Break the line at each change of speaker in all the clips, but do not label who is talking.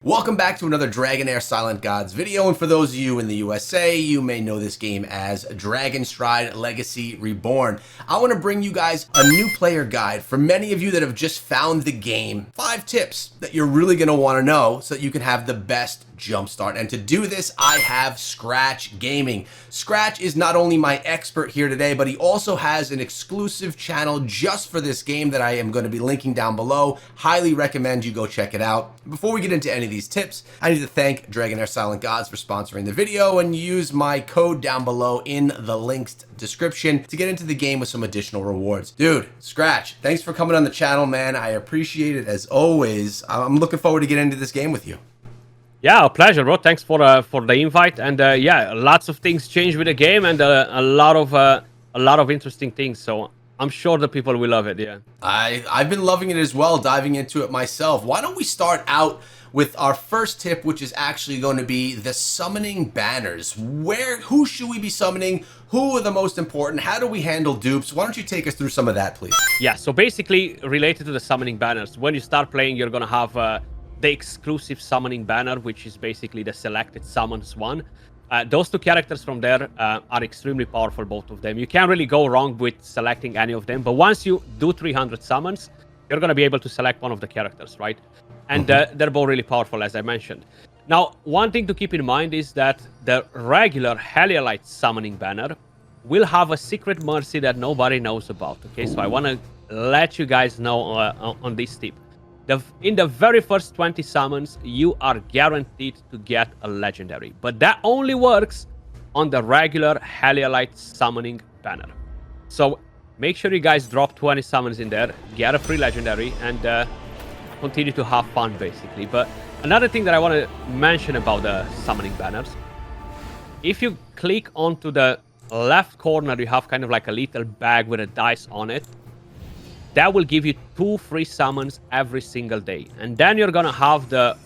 Welcome back to another Dragonheir Silent Gods video, and for those of you in the USA, you may know this game as Dragonstride Legacy Reborn. I want to bring you guys a new player guide for many of you that have just found the game. 5 tips that you're really going to want to know so that you can have the best jumpstart. And to do this, I have Scratch Gaming. Scratch is not only my expert here today, but he also has an exclusive channel just for this game that I am going to be linking down below. Highly recommend you go check it out. Before we get into any of these tips, I need to thank Dragonheir Silent Gods for sponsoring the video, and use my code down below in the linked description to get into the game with some additional rewards. Dude, Scratch, thanks for coming on the channel, man. I appreciate it as always. I'm looking forward to getting into this game with you.
Yeah, a pleasure, bro. Thanks for the invite. And yeah, lots of things change with the game, and a lot of interesting things. So I'm sure the people will love it. Yeah,
I've been loving it as well, diving into it myself. Why don't we start out with our first tip, which is actually going to be the summoning banners. Who should we be summoning? Who are the most important? How do we handle dupes? Why don't you take us through some of that, please?
Yeah. So basically, related to the summoning banners, when you start playing, you're gonna have the exclusive summoning banner, which is basically the selected summons one. Those two characters from there are extremely powerful, both of them. You can't really go wrong with selecting any of them, but once you do 300 summons, you're going to be able to select one of the characters, right? And they're both really powerful, as I mentioned. Now, one thing to keep in mind is that the regular Heliolite summoning banner will have a secret mercy that nobody knows about, okay? So I want to let you guys know on this tip. In the very first 20 summons, you are guaranteed to get a legendary. But that only works on the regular Heliolite summoning banner. So make sure you guys drop 20 summons in there, get a free legendary, and continue to have fun, basically. But another thing that I want to mention about the summoning banners, if you click onto the left corner, you have kind of like a little bag with a dice on it. That will give you 2 free summons every single day. And then you're gonna have the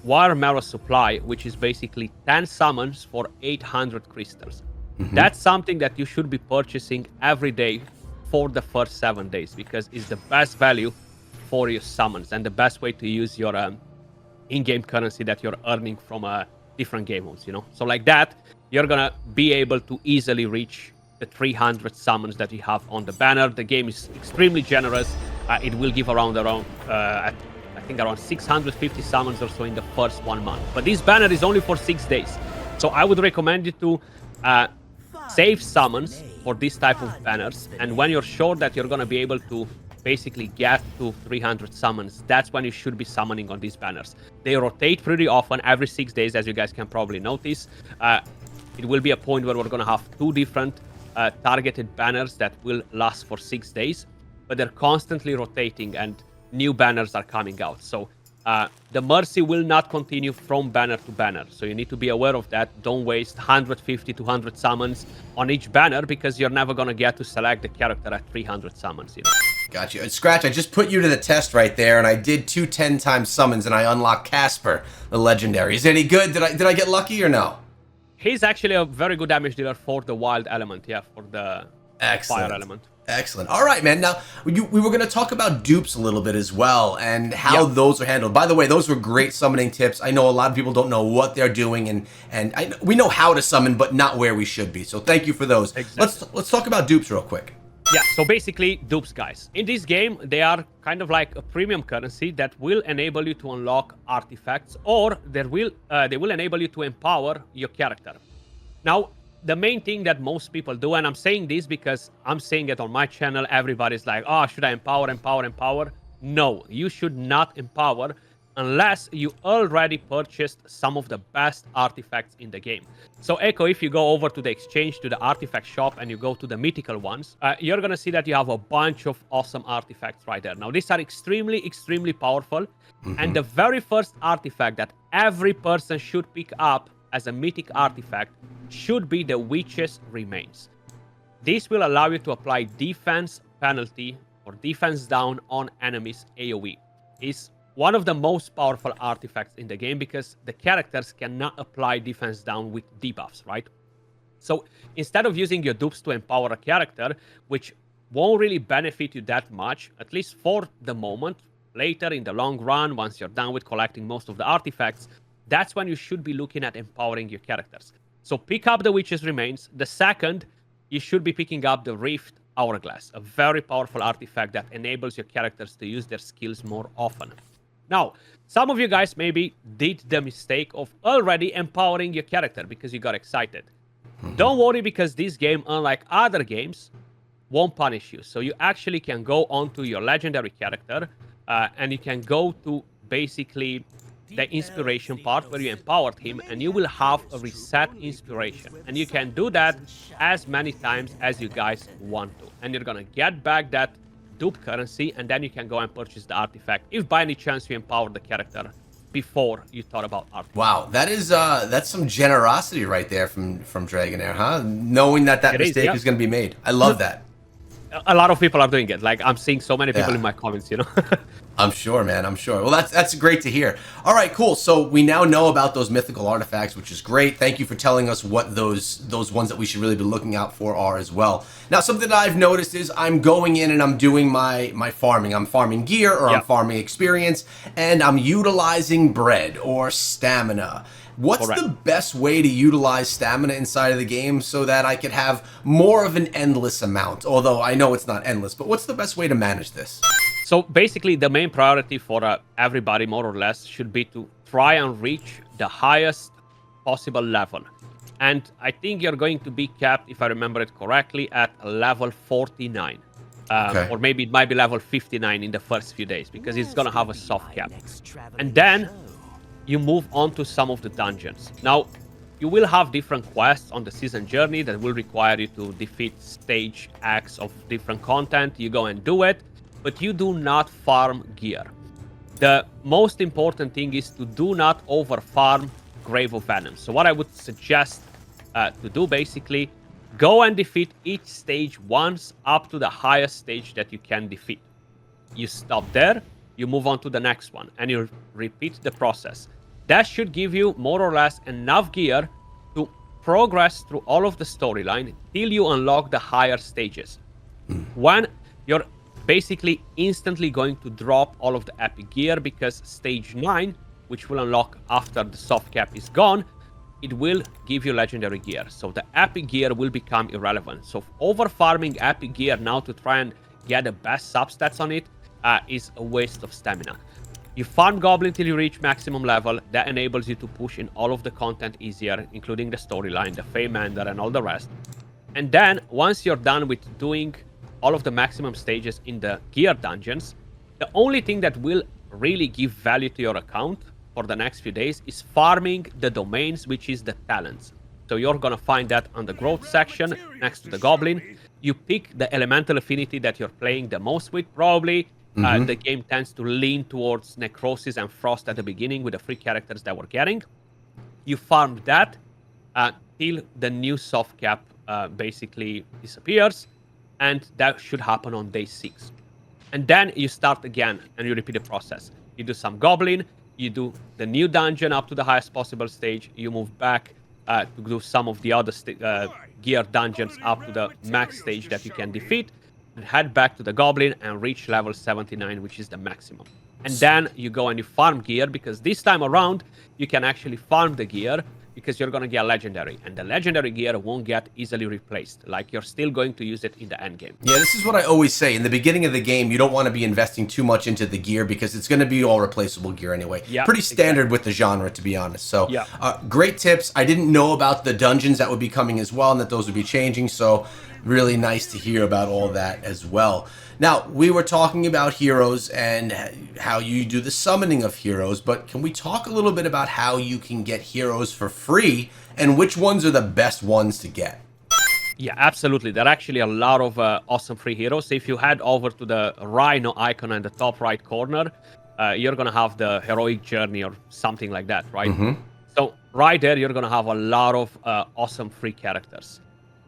Wire Marrow supply, which is basically 10 summons for 800 crystals. That's something that you should be purchasing every day for the first 7 days, because it's the best value for your summons and the best way to use your in-game currency that you're earning from different game modes, you know? So like that, you're gonna be able to easily reach the 300 summons that you have on the banner. The game is extremely generous. It will give around I think around 650 summons or so in the first 1 month. But this banner is only for 6 days. So I would recommend you to save summons for this type of banners. And when you're sure that you're going to be able to basically get to 300 summons, that's when you should be summoning on these banners. They rotate pretty often, every 6 days, as you guys can probably notice. It will be a point where we're going to have 2 different targeted banners that will last for 6 days, but they're constantly rotating and new banners are coming out. So the mercy will not continue from banner to banner. So you need to be aware of that. Don't waste 150 to 200 summons on each banner, because you're never going to get to select the character at 300 summons. You know?
Gotcha. Scratch, I just put you to the test right there, and I did 2 10-time summons, and I unlocked Casper, the legendary. Is it any good? Did I get lucky or no?
He's actually a very good damage dealer for the wild element, yeah, for the fire element.
Excellent. All right, man. Now, we were going to talk about dupes a little bit as well, and how those are handled. By the way, those were great summoning tips. I know a lot of people don't know what they're doing, and we know how to summon, but not where we should be. So thank you for those. Exactly. Let's talk about dupes real quick.
Yeah, so basically, dupes, guys. In this game, they are kind of like a premium currency that will enable you to unlock artifacts, or they will enable you to empower your character. Now, the main thing that most people do, and I'm saying this because I'm saying it on my channel, everybody's like, oh, should I empower? No, you should not empower unless you already purchased some of the best artifacts in the game. So Echo, if you go over to the exchange, to the artifact shop, and you go to the mythical ones, you're gonna see that you have a bunch of awesome artifacts right there. Now, these are extremely powerful, and the very first artifact that every person should pick up as a mythic artifact should be the Witch's Remains. This will allow you to apply defense penalty or defense down on enemies AoE. It's one of the most powerful artifacts in the game, because the characters cannot apply defense down with debuffs, right? So instead of using your dupes to empower a character, which won't really benefit you that much, at least for the moment, later in the long run, once you're done with collecting most of the artifacts, that's when you should be looking at empowering your characters. So pick up the Witch's Remains. The second, you should be picking up the Rift Hourglass, a very powerful artifact that enables your characters to use their skills more often. Now, some of you guys maybe did the mistake of already empowering your character because you got excited. Don't worry, because this game, unlike other games, won't punish you. So you actually can go onto your legendary character and you can go to basically the inspiration part where you empowered him, and you will have a reset inspiration. And you can do that as many times as you guys want to. And you're gonna get back that dupe currency, and then you can go and purchase the artifact if by any chance you empowered the character before you thought about artifact.
Wow, that is that's some generosity right there from Dragonheir, huh? Knowing that mistake is going to be made. I love that.
A lot of people are doing it. Like, I'm seeing so many people in my comments, you know.
I'm sure, man. I'm sure. Well, that's great to hear. All right, cool. So we now know about those mythical artifacts, which is great. Thank you for telling us what those ones that we should really be looking out for are as well. Now, something that I've noticed is I'm going in and I'm doing my farming. I'm farming gear, or I'm farming experience, and I'm utilizing bread or stamina. What's the best way to utilize stamina inside of the game so that I could have more of an endless amount? Although I know it's not endless, but what's the best way to manage this?
So basically, the main priority for everybody, more or less, should be to try and reach the highest possible level. And I think you're going to be capped, if I remember it correctly, at level 49. Or maybe it might be level 59 in the first few days, because it's going to have a soft cap. And then you move on to some of the dungeons. Now, you will have different quests on the season journey that will require you to defeat stage acts of different content. You go and do it, but you do not farm gear. The most important thing is to do not over farm Grave of Venom. So what I would suggest to do, basically, go and defeat each stage once up to the highest stage that you can defeat. You stop there, you move on to the next one, and you repeat the process. That should give you more or less enough gear to progress through all of the storyline till you unlock the higher stages. When you're basically instantly going to drop all of the epic gear, because stage 9, which will unlock after the soft cap is gone, it will give you legendary gear. So the epic gear will become irrelevant. So over farming epic gear now to try and get the best substats on it is a waste of stamina. You farm Goblin till you reach maximum level. That enables you to push in all of the content easier, including the storyline, the Feymander, and all the rest. And then, once you're done with doing all of the maximum stages in the gear dungeons, the only thing that will really give value to your account for the next few days is farming the domains, which is the talents. So you're gonna find that on the growth section next to the Goblin. You pick the elemental affinity that you're playing the most with, probably. The game tends to lean towards Necrosis and Frost at the beginning with the free characters that we're getting. You farm that till the new soft cap basically disappears, and that should happen on day 6. And then you start again and you repeat the process. You do some Goblin, you do the new dungeon up to the highest possible stage, you move back to do some of the other gear dungeons up to the max stage that you can defeat, and head back to the Goblin and reach level 79, which is the maximum. And then you go and you farm gear, because this time around, you can actually farm the gear, because you're going to get legendary. And the legendary gear won't get easily replaced. Like, you're still going to use it in the end game.
Yeah, this is what I always say. In the beginning of the game, you don't want to be investing too much into the gear, because it's going to be all replaceable gear anyway.
Yeah,
pretty standard with the genre, to be honest. So, great tips. I didn't know about the dungeons that would be coming as well, and that those would be changing. So, really nice to hear about all that as well. Now, we were talking about heroes and how you do the summoning of heroes, but can we talk a little bit about how you can get heroes for free and which ones are the best ones to get?
Yeah, absolutely. There are actually a lot of awesome free heroes. If you head over to the Rhino icon in the top right corner, you're going to have the Heroic Journey or something like that, right? So right there, you're going to have a lot of awesome free characters.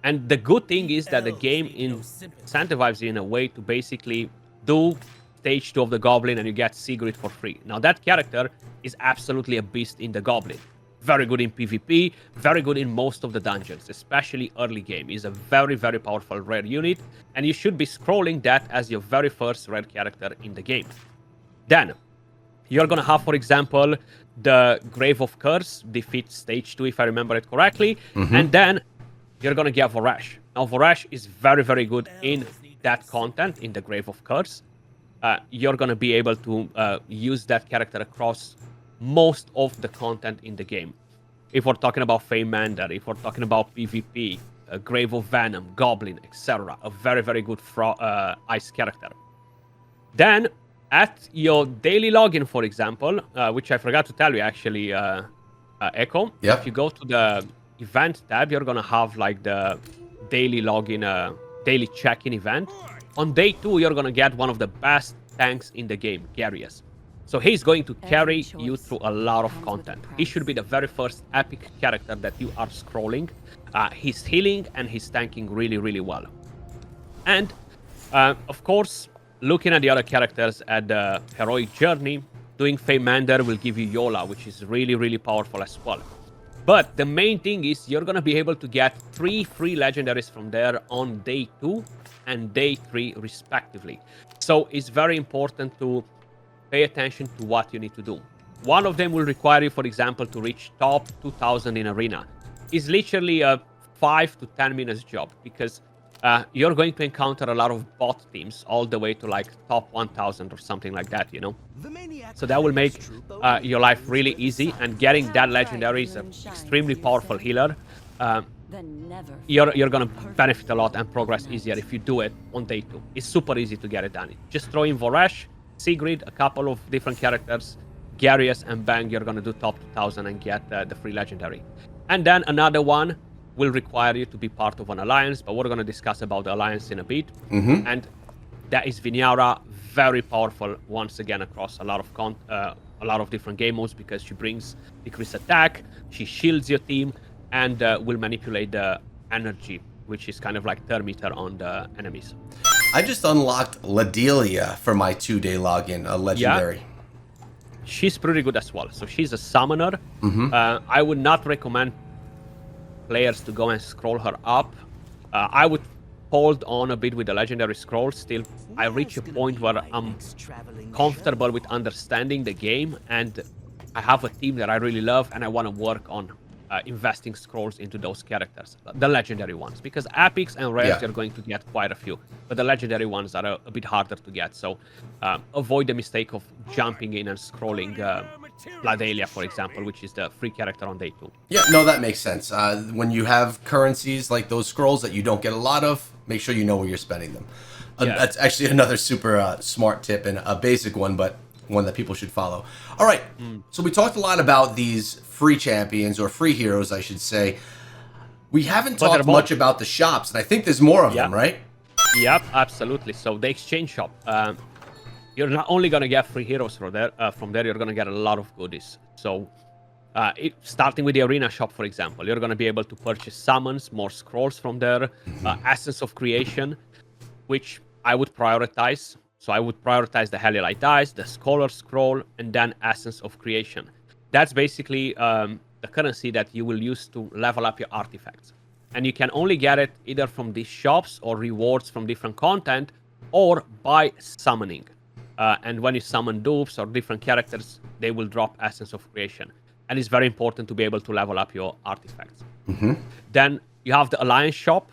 And the good thing is that the game incentivizes you in a way to basically do stage 2 of the Goblin and you get Sigrid for free. Now, that character is absolutely a beast in the Goblin. Very good in PvP, very good in most of the dungeons, especially early game. He's a very, very powerful rare unit, and you should be scrolling that as your very first rare character in the game. Then you're gonna have, for example, the Grave of Curse, defeat stage 2, if I remember it correctly. And then you're gonna get Vorash. Now, Vorash is very, very good in that content, in the Grave of Curse. You're gonna be able to use that character across most of the content in the game. If we're talking about Feymander, if we're talking about PvP, Grave of Venom, Goblin, etc. A very, very good ice character. Then, at your daily login, for example, which I forgot to tell you actually, Echo, if you go to the event tab, you're gonna have like the daily login, daily check-in event. On day 2, you're gonna get one of the best tanks in the game, Garius. So he's going to carry you through a lot of content. He should be the very first epic character that you are scrolling. He's healing and he's tanking really, really well. And, of course, looking at the other characters at the heroic journey, doing Feymander will give you Yola, which is really, really powerful as well. But the main thing is you're going to be able to get 3 free legendaries from there on day 2 and day 3 respectively. So it's very important to pay attention to what you need to do. One of them will require you, for example, to reach top 2000 in arena. It's literally a 5 to 10 minutes job because you're going to encounter a lot of bot teams all the way to like top 1000 or something like that, you know? So that will make your life really easy, and getting that legendary is an extremely powerful healer. You're gonna benefit a lot and progress easier if you do it on day 2. It's super easy to get it done. Just throw in Vorash, Sigrid, a couple of different characters, Garius, and bang, you're gonna do top 2000 and get the free legendary. And then another one will require you to be part of an alliance, but we're gonna discuss about the alliance in a bit. And that is Vinyara, very powerful once again across a lot of different game modes because she brings decreased attack, she shields your team, and will manipulate the energy, which is kind of like thermometer on the enemies.
I just unlocked Ladelia for my 2-day login, a legendary.
Yeah. She's pretty good as well. So she's a summoner. I would not recommend players to go and scroll her up. I would hold on a bit with the legendary scroll. Still, I reach a point where I'm comfortable with understanding the game, and I have a team that I really love, and I want to work on investing scrolls into those characters, the legendary ones, because epics and rares you're going to get quite a few, but the legendary ones are a bit harder to get. So avoid the mistake of jumping in and scrolling Ladelia, for example, which is the free character on day 2.
Yeah, no, that makes sense. When you have currencies like those scrolls that you don't get a lot of, make sure you know where you're spending them. That's actually another super smart tip, and a basic one, but one that people should follow. All right, so we talked a lot about these free champions, or free heroes, I should say. We haven't talked much about the shops, and I think there's more of them, right?
Yep, absolutely. So the exchange shop, you're not only going to get free heroes from there, you're going to get a lot of goodies. So starting with the arena shop, for example, you're going to be able to purchase summons, more scrolls from there, Essence of Creation, which I would prioritize. So I would prioritize the Heliolite Dice, the Scholar Scroll, and then Essence of Creation. That's basically the currency that you will use to level up your artifacts. And you can only get it either from these shops or rewards from different content, or by summoning. And when you summon dupes or different characters, they will drop Essence of Creation. And it's very important to be able to level up your artifacts. Then you have the Alliance shop.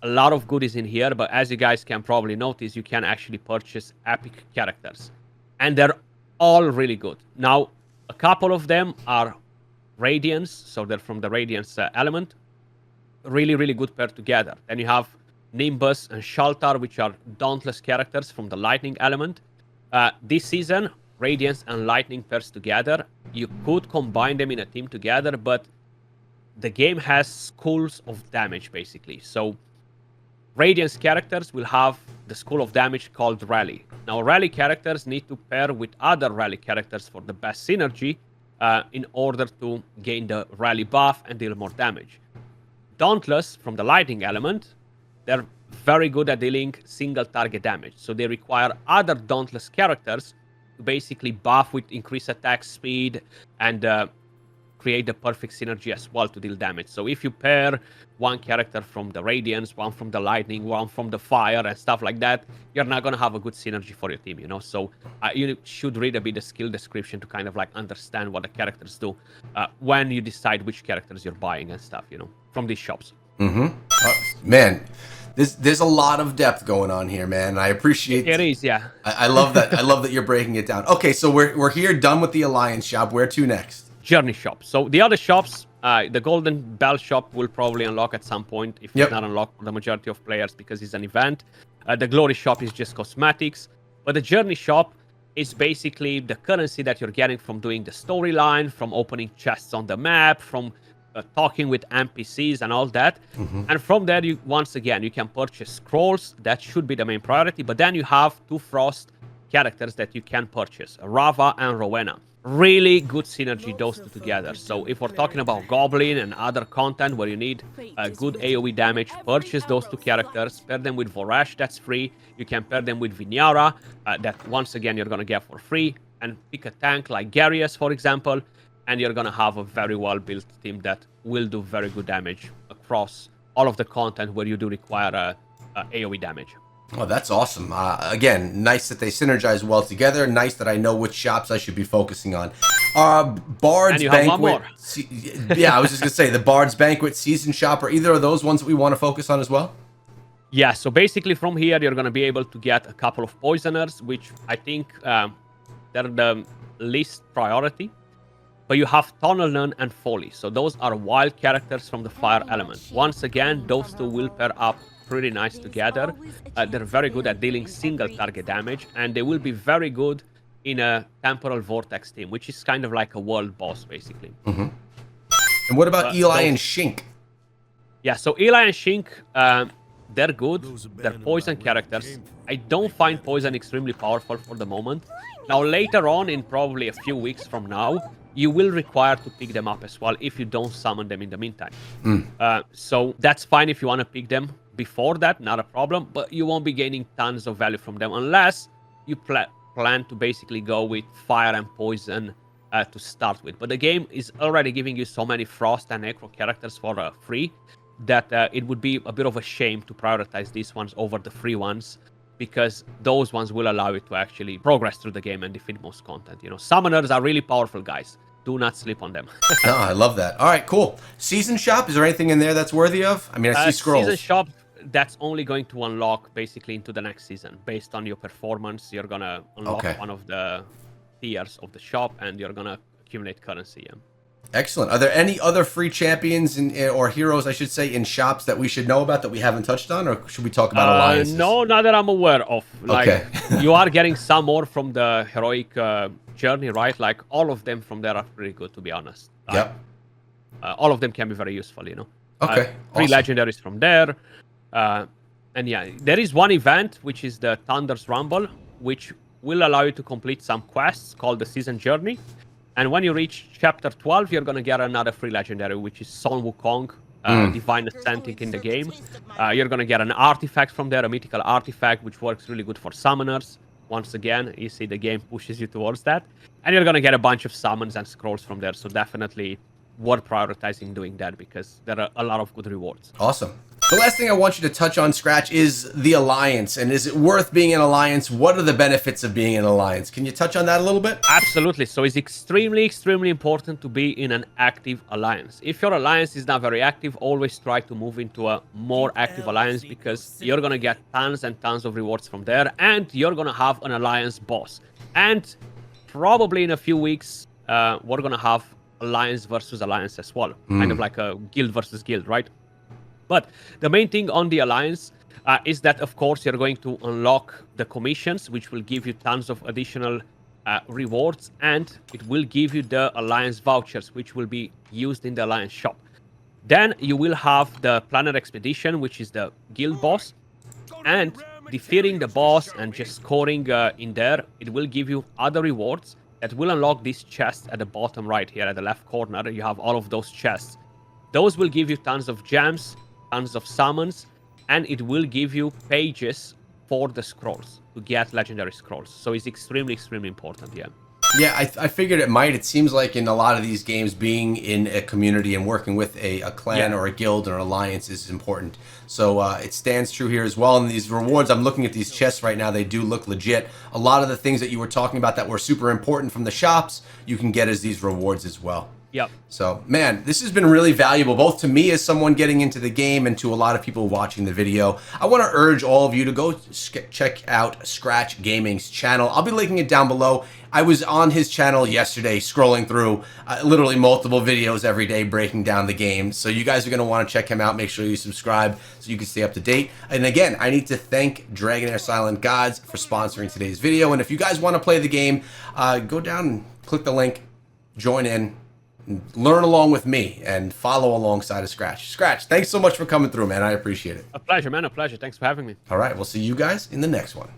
A lot of goodies in here, but as you guys can probably notice, you can actually purchase epic characters. And they're all really good. Now, a couple of them are Radiance, so they're from the Radiance element. Really, really good paired together. Then you have Nimbus and Shaltar, which are Dauntless characters from the Lightning element. This season, Radiance and Lightning pairs together. You could combine them in a team together, but the game has schools of damage, basically. So Radiance characters will have the school of damage called Rally. Now, Rally characters need to pair with other Rally characters for the best synergy in order to gain the Rally buff and deal more damage. Dauntless, from the Lightning element, they're very good at dealing single target damage. So they require other Dauntless characters to basically buff with increased attack speed and create the perfect synergy as well to deal damage. So if you pair one character from the Radiance, one from the Lightning, one from the Fire, and stuff like that, you're not going to have a good synergy for your team, you know? So you should read a bit the skill description to kind of like understand what the characters do when you decide which characters you're buying and stuff, you know, from these shops.
Man, there's a lot of depth going on here, man. I appreciate
it. Is, yeah.
I love that. I love that you're breaking it down. Okay, so we're here, done with the Alliance shop. Where to next?
Journey shop. So the other shops, the Golden Bell shop will probably unlock at some point, if it's not unlocked for the majority of players because it's an event. The Glory shop is just cosmetics, but the Journey shop is basically the currency that you're getting from doing the storyline, from opening chests on the map, from talking with NPCs and all that. And from there, you once again, you can purchase scrolls. That should be the main priority. But then you have 2 Frost characters that you can purchase, Rava and Rowena. Really good synergy, those two together. So if we're talking about Goblin and other content where you need a good AoE damage, purchase those 2 characters, pair them with Voresh, that's free. You can pair them with Vinyara, that once again you're going to get for free. And pick a tank like Garius, for example, and you're going to have a very well-built team that will do very good damage across all of the content where you do require AoE damage.
Oh, that's awesome. Again, nice that they synergize well together. Nice that I know which shops I should be focusing on. Bard's Banquet. Yeah, I was just going to say, the Bard's Banquet Season Shop, are either of those ones that we want to focus on as well?
Yeah, so basically from here, you're going to be able to get a couple of Poisoners, which I think they're the least priority. But you have Tunnel Nun and Folly. So those are wild characters from the fire element. Once again, those 2 will pair up pretty nice together. They're very good at dealing single target damage, and they will be very good in a Temporal Vortex team, which is kind of like a world boss, basically.
And what about Eli and Shink?
Yeah, so Eli and Shink, they're good. They're poison characters. I don't find poison extremely powerful for the moment. Now, later on, in probably a few weeks from now, you will require to pick them up as well if you don't summon them in the meantime. So that's fine if you want to pick them before that, not a problem, but you won't be gaining tons of value from them unless you plan to basically go with fire and poison to start with. But the game is already giving you so many frost and necro characters for free that it would be a bit of a shame to prioritize these ones over the free ones, because those ones will allow you to actually progress through the game and defeat most content. You know, summoners are really powerful, guys. Do not sleep on them.
No, I love that. All right, cool. Season shop, is there anything in there that's worthy of? I mean, I see scrolls.
Season shop, that's only going to unlock basically into the next season. Based on your performance, you're going to unlock one of the tiers of the shop, and you're going to accumulate currency. Yeah.
Excellent. Are there any other free champions or heroes, I should say, in shops that we should know about that we haven't touched on, or should we talk about alliances?
No, not that I'm aware of. Like, you are getting some more from the heroic journey, right? Like, all of them from there are pretty good, to be honest. All of them can be very useful, you know.
Okay.
Free legendaries from there. And yeah, there is one event, which is the Thunder's Rumble, which will allow you to complete some quests called the Season Journey. And when you reach Chapter 12, you're going to get another free legendary, which is Son Wukong, Divine Ascenting in the game. You're going to get an artifact from there, a mythical artifact, which works really good for summoners. Once again, you see the game pushes you towards that. And you're going to get a bunch of summons and scrolls from there. So definitely worth prioritizing doing that, because there are a lot of good rewards.
Awesome. The last thing I want you to touch on, Scratch, is the Alliance. And is it worth being an Alliance? What are the benefits of being an Alliance? Can you touch on that a little bit?
Absolutely. So it's extremely, extremely important to be in an active Alliance. If your Alliance is not very active, always try to move into a more active Alliance, because you're going to get tons and tons of rewards from there. And you're going to have an Alliance boss. And probably in a few weeks, we're going to have Alliance versus Alliance as well. Kind of like a guild versus guild, right? But the main thing on the Alliance is that, of course, you're going to unlock the commissions, which will give you tons of additional rewards, and it will give you the Alliance vouchers, which will be used in the Alliance shop. Then you will have the Planet Expedition, which is the guild boss, and defeating the boss and just scoring in there, it will give you other rewards that will unlock this chest at the bottom right here at the left corner. You have all of those chests. Those will give you tons of gems, tons of summons, and it will give you pages for the scrolls to get legendary scrolls. So it's extremely, extremely important, yeah.
Yeah, I figured it might. It seems like in a lot of these games, being in a community and working with a clan or a guild or alliance is important. So it stands true here as well. And these rewards, I'm looking at these chests right now. They do look legit. A lot of the things that you were talking about that were super important from the shops, you can get as these rewards as well.
Yep.
So, man, this has been really valuable, both to me as someone getting into the game and to a lot of people watching the video. I want to urge all of you to go check out Scratch Gaming's channel. I'll be linking it down below. I was on his channel yesterday scrolling through literally multiple videos every day breaking down the game. So you guys are going to want to check him out. Make sure you subscribe so you can stay up to date. And again, I need to thank Dragonheir Silent Gods for sponsoring today's video. And if you guys want to play the game, go down and click the link, join in, learn along with me and follow alongside of Scratch. Scratch, thanks so much for coming through, man. I appreciate it.
A pleasure, man. A pleasure. Thanks for having me.
All right, we'll see you guys in the next one.